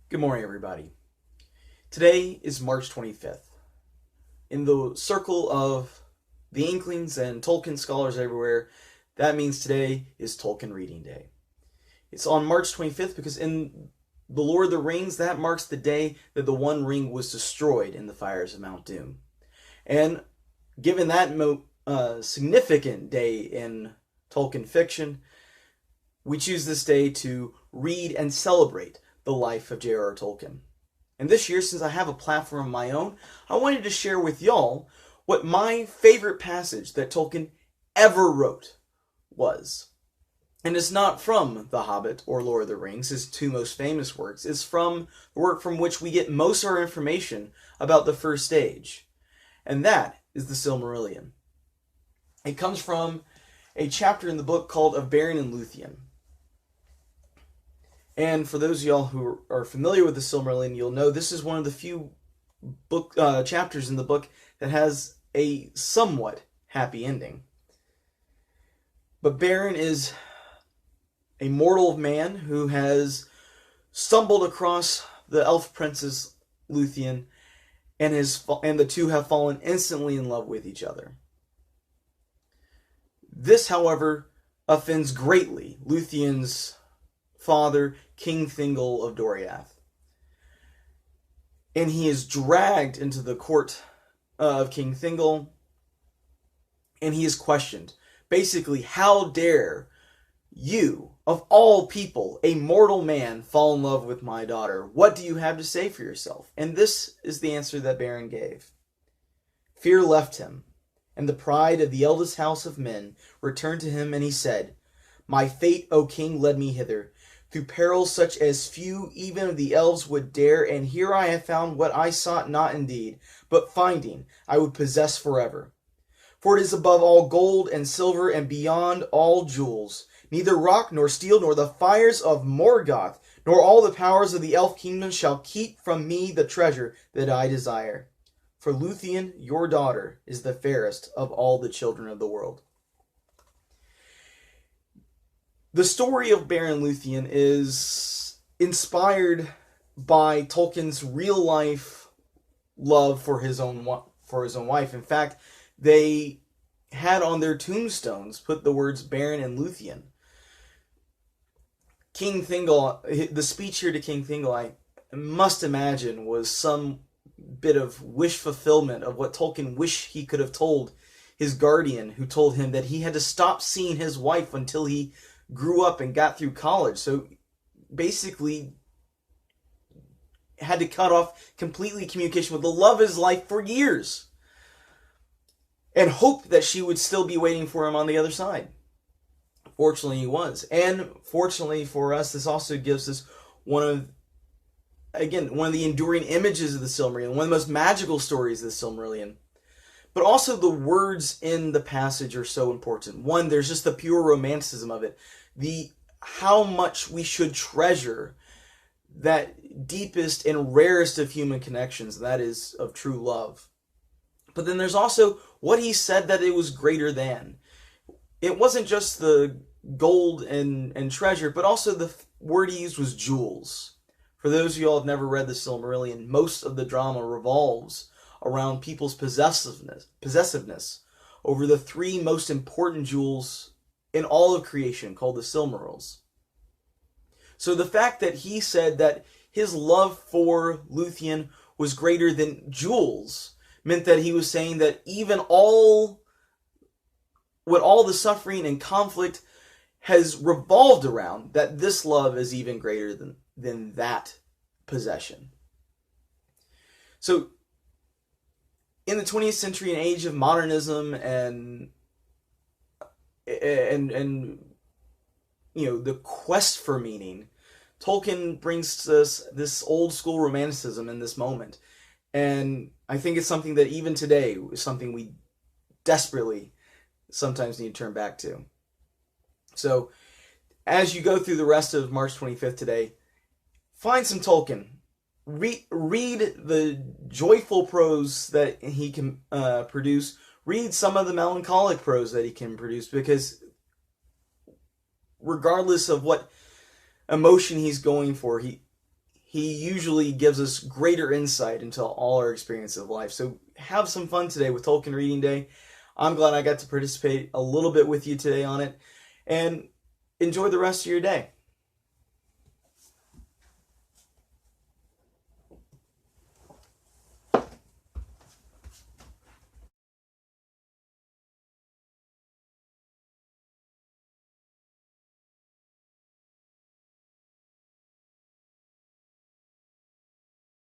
Good morning, everybody. Today is March 25th. In the circle of the Inklings and Tolkien scholars everywhere, that means today is Tolkien Reading Day. It's on March 25th because in The Lord of the Rings, that marks the day that the One Ring was destroyed in the fires of Mount Doom. And given that significant day in Tolkien fiction, we choose this day to read and celebrate the life of JRR Tolkien. And this year, since I have a platform of my own, I wanted to share with y'all what my favorite passage that Tolkien ever wrote was. And it's not from The Hobbit or Lord of the Rings, his two most famous works. It's from the work from which we get most of our information about the First Age. And that is the Silmarillion. It comes from a chapter in the book called Of Beren and Luthien. And for those of y'all who are familiar with the Silmarillion, you'll know this is one of the few chapters in the book that has a somewhat happy ending. But Beren is a mortal man who has stumbled across the elf princess Luthien, and the two have fallen instantly in love with each other. This, however, offends greatly Luthien's father, King Thingol of Doriath. And he is dragged into the court of King Thingol, and he is questioned. Basically, how dare you, of all people, a mortal man, fall in love with my daughter? What do you have to say for yourself? And this is the answer that Beren gave. Fear left him, and the pride of the eldest house of men returned to him, and he said, My fate, O king, led me hither, through perils such as few even of the elves would dare, and here I have found what I sought not indeed, but finding, I would possess forever. For it is above all gold and silver, and beyond all jewels. Neither rock nor steel, nor the fires of Morgoth, nor all the powers of the elf kingdom shall keep from me the treasure that I desire. For Luthien, your daughter, is the fairest of all the children of the world. The story of Beren and Luthien is inspired by Tolkien's real-life love for his own wife. In fact, they had on their tombstones put the words Beren and Luthien. King Thingol, the speech here to King Thingol, I must imagine, was some bit of wish fulfillment of what Tolkien wished he could have told his guardian, who told him that he had to stop seeing his wife until he grew up and got through college. So basically had to cut off completely communication with the love of his life for years and hope that she would still be waiting for him on the other side. Fortunately, he was. And fortunately for us, this also gives us one of the enduring images of the Silmarillion, one of the most magical stories of the Silmarillion. But also the words in the passage are so important. One, there's just the pure romanticism of it. How much we should treasure that deepest and rarest of human connections, that is of true love. But then there's also what he said that it was greater than. It wasn't just the gold and treasure, but also the word he used was jewels. For those of you all who have never read the Silmarillion, most of the drama revolves around people's possessiveness over the three most important jewels in all of creation, called the Silmarils. So the fact that he said that his love for Luthien was greater than jewels meant that he was saying that even all the suffering and conflict has revolved around, that this love is even greater than that possession. So in the 20th century, an age of modernism and the quest for meaning, Tolkien brings us this old school romanticism in this moment. And I think it's something that even today is something we desperately sometimes need to turn back to. So as you go through the rest of March 25th today, find some Tolkien. Read the joyful prose that he can produce. Read some of the melancholic prose that he can produce, because regardless of what emotion he's going for, he usually gives us greater insight into all our experiences of life. So have some fun today with Tolkien Reading Day. I'm glad I got to participate a little bit with you today on it, and enjoy the rest of your day.